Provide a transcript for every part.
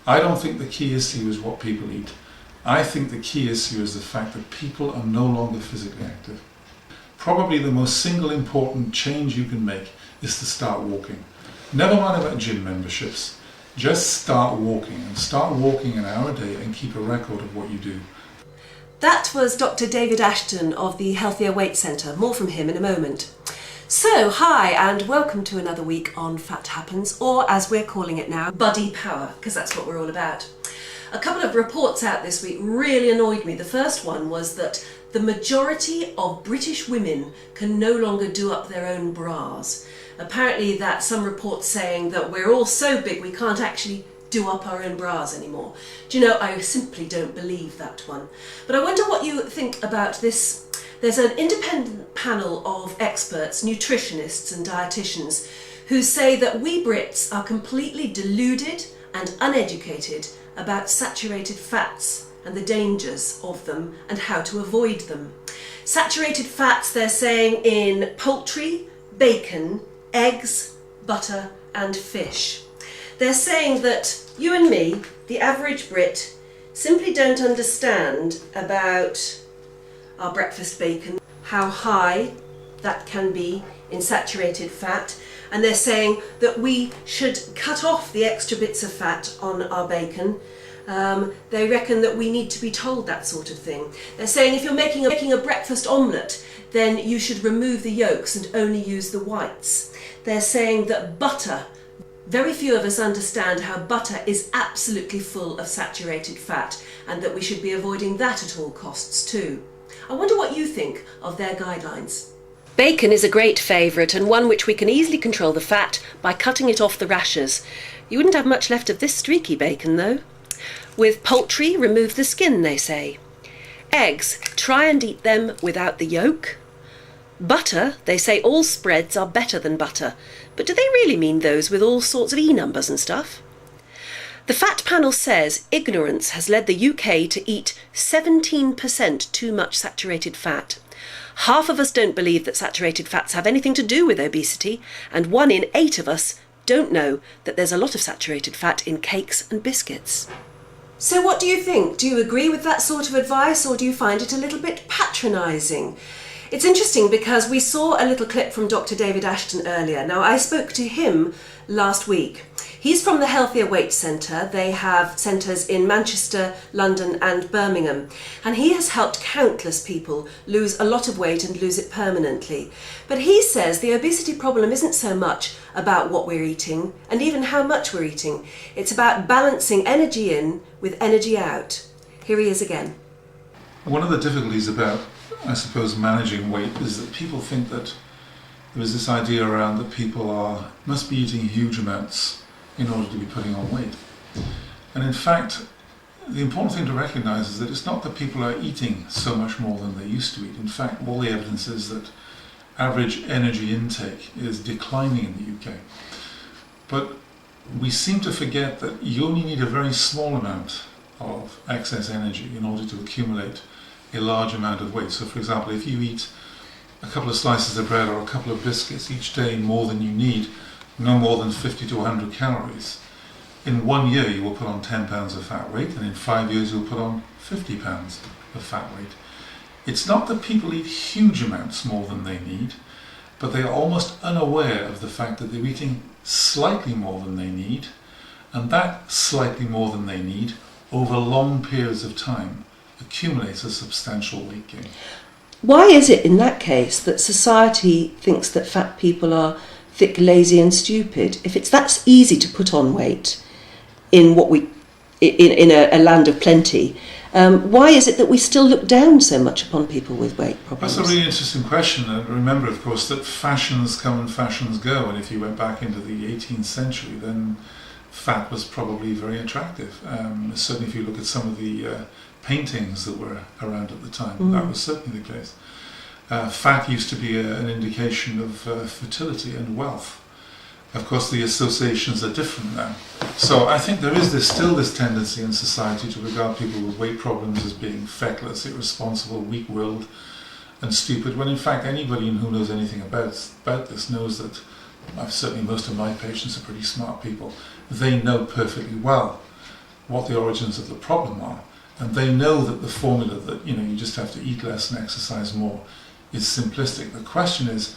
I don't think the key issue is what people eat. I think the key issue is the fact that people are no longer physically active. Probably the most single important change you can make is to start walking. Never mind about gym memberships. Just start walking, and start walking an hour a day and keep a record of what you do. That was Dr. David Ashton of the Healthier Weight Centre. More from him in a moment. So, hi and welcome to another week on Fat Happens, or as we're calling it now, Body Power, because that's what we're all about. A couple of reports out this week really annoyed me. The first one was that the majority of British women can no longer do up their own bras. Apparently that's some reports saying that we're all so big we can't actually do up our own bras anymore. Do you know, I simply don't believe that one. But I wonder what you think about this. There's an independent panel of experts, nutritionists and dietitians, who say that we Brits are completely deluded and uneducated about saturated fats and the dangers of them and how to avoid them. Saturated fats, they're saying, in poultry, bacon, eggs, butter and fish. They're saying that you and me, the average Brit, simply don't understand about our breakfast bacon, how high that can be in saturated fat, and they're saying that we should cut off the extra bits of fat on our bacon. They reckon that we need to be told that sort of thing. They're saying if you're making a breakfast omelette, then you should remove the yolks and only use the whites. They're saying that butter, very few of us understand how butter is absolutely full of saturated fat and that we should be avoiding that at all costs too. I wonder what you think of their guidelines. Bacon is a great favourite and one which we can easily control the fat by cutting it off the rashers. You wouldn't have much left of this streaky bacon though. With poultry, remove the skin, they say. Eggs, try and eat them without the yolk. Butter, they say all spreads are better than butter, but do they really mean those with all sorts of E numbers and stuff? The Fat Panel says ignorance has led the UK to eat 17% too much saturated fat. Half of us don't believe that saturated fats have anything to do with obesity, and 1 in 8 of us don't know that there's a lot of saturated fat in cakes and biscuits. So what do you think? Do you agree with that sort of advice, or do you find it a little bit patronising? It's interesting because we saw a little clip from Dr. David Ashton earlier. Now, I spoke to him last week. He's from the Healthier Weight Centre. They have centres in Manchester, London and Birmingham. And he has helped countless people lose a lot of weight and lose it permanently. But he says the obesity problem isn't so much about what we're eating and even how much we're eating. It's about balancing energy in with energy out. Here he is again. One of the difficulties about, I suppose, managing weight is that people think that there is this idea around that people must be eating huge amounts in order to be putting on weight. And in fact, the important thing to recognise is that it's not that people are eating so much more than they used to eat. In fact, all the evidence is that average energy intake is declining in the UK. But we seem to forget that you only need a very small amount of excess energy in order to accumulate a large amount of weight. So for example, if you eat a couple of slices of bread or a couple of biscuits each day more than you need, no more than 50 to 100 calories, in 1 year you will put on 10 pounds of fat weight, and in 5 years you'll put on 50 pounds of fat weight. It's not that people eat huge amounts more than they need, but they are almost unaware of the fact that they're eating slightly more than they need, and that slightly more than they need over long periods of time accumulates a substantial weight gain. Why is it in that case that society thinks that fat people are thick, lazy and stupid if it's that easy to put on weight in a land of plenty? Why is it that we still look down so much upon people with weight problems? That's a really interesting question. And remember, of course, that fashions come and fashions go, and if you went back into the 18th century, then fat was probably very attractive. Certainly if you look at some of the paintings that were around at the time, that was certainly the case. Fat used to be an indication of fertility and wealth. Of course, the associations are different now. So I think there is still this tendency in society to regard people with weight problems as being feckless, irresponsible, weak-willed and stupid, when in fact anybody who knows anything about this knows that, certainly most of my patients are pretty smart people. They know perfectly well what the origins of the problem are. And they know that the formula that, you just have to eat less and exercise more is simplistic. The question is,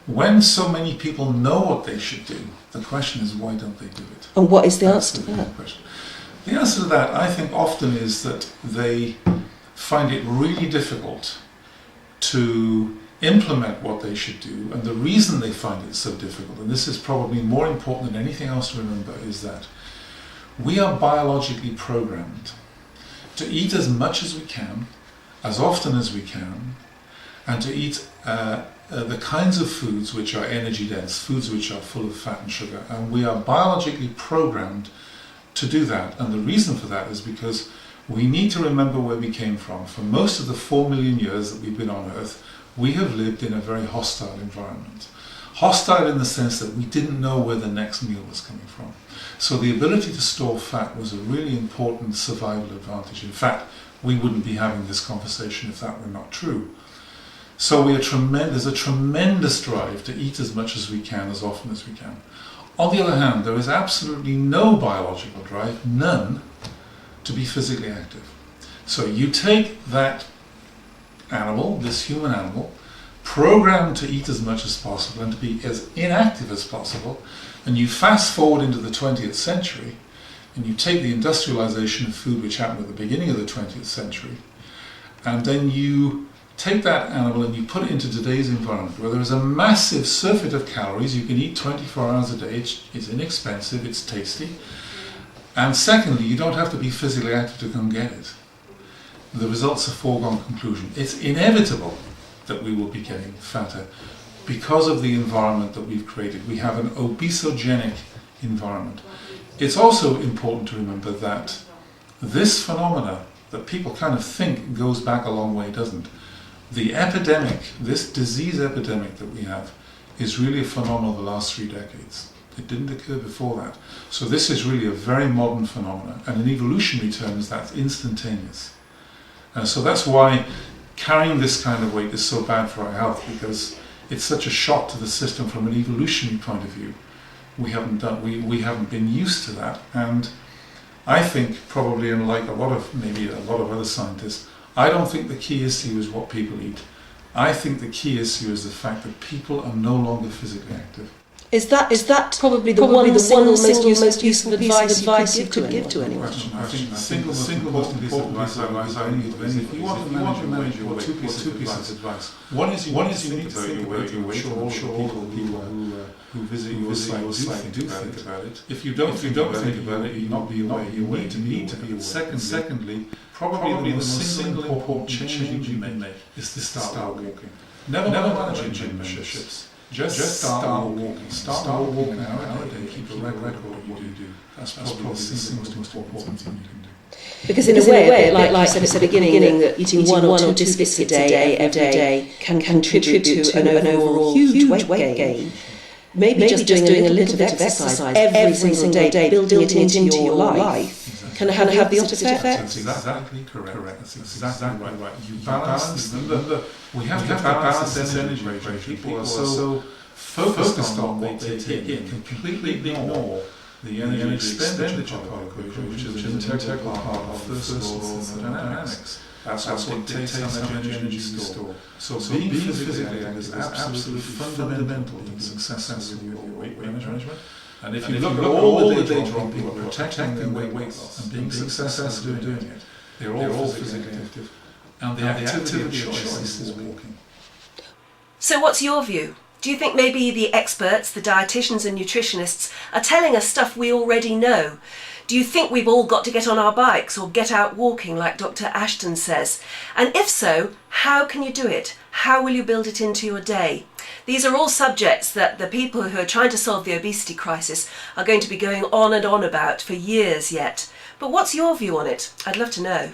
when so many people know what they should do, the question is, why don't they do it? And what is the That's answer to the that? question. The answer to that, I think, often is that they find it really difficult to implement what they should do. And the reason they find it so difficult, and this is probably more important than anything else to remember, is that we are biologically programmed to eat as much as we can, as often as we can, and to eat the kinds of foods which are energy dense, foods which are full of fat and sugar. And we are biologically programmed to do that. And the reason for that is because we need to remember where we came from. For most of the 4 million years that we've been on Earth, we have lived in a very hostile environment. Hostile in the sense that we didn't know where the next meal was coming from. So the ability to store fat was a really important survival advantage. In fact, we wouldn't be having this conversation if that were not true. So there's a tremendous drive to eat as much as we can, as often as we can. On the other hand, there is absolutely no biological drive, none, to be physically active. So you take that animal, this human animal, programmed to eat as much as possible and to be as inactive as possible, and you fast forward into the 20th century, and you take the industrialization of food which happened at the beginning of the 20th century, and then you take that animal and you put it into today's environment where there is a massive surfeit of calories. You can eat 24 hours a day, it's inexpensive, it's tasty, and secondly, you don't have to be physically active to come get it. The result's a foregone conclusion. It's inevitable that we will be getting fatter because of the environment that we've created. We have an obesogenic environment. It's also important to remember that this phenomena that people kind of think goes back a long way doesn't. The epidemic, this disease epidemic that we have, is really a phenomenon of the last 3 decades. It didn't occur before that. So this is really a very modern phenomenon, and in evolutionary terms that's instantaneous. So that's why carrying this kind of weight is so bad for our health, because it's such a shock to the system from an evolutionary point of view. We haven't been used to that, and I think probably, unlike a lot of other scientists, I don't think the key issue is what people eat. I think the key issue is the fact that people are no longer physically active. Is that probably the single most useful advice you could give to anyone? I think the single most important piece of advice I can give is if you want to manage your weight, two pieces of advice. One is you need to think about your weight. I'm sure people who visit your site do think about it. If you don't think about it, you'll not be aware. You need to be aware. Secondly, probably the single important change you make is to start walking. Never manage gym memberships. Just start walking. Start walking an hour a day. Keep a record of what you do. That's probably the single most important thing you can do. Because in a way, a bit like you said at the beginning, that eating one or two biscuits a day, every day, can contribute to an overall huge weight gain. Maybe just doing a little bit of exercise every single day, building it into your life, can have the opposite effect. That's exactly correct. That's exactly right. You balance. Remember, we have to balance this energy ratio. People are so focused on what they take in, completely ignore the energy expenditure part of the equation, which is an integral part of first law of thermodynamics. That's what dictates how much energy you store. So being physically active is absolutely fundamental to the success of your weight management. And if you look at all the data on people protecting their weight loss and being successful in doing it, they're all physically active. And the activity of choice is walking. So what's your view? Do you think maybe the experts, the dietitians and nutritionists, are telling us stuff we already know? Do you think we've all got to get on our bikes or get out walking like Dr. Ashton says? And if so, how can you do it? How will you build it into your day? These are all subjects that the people who are trying to solve the obesity crisis are going to be going on and on about for years yet. But what's your view on it? I'd love to know.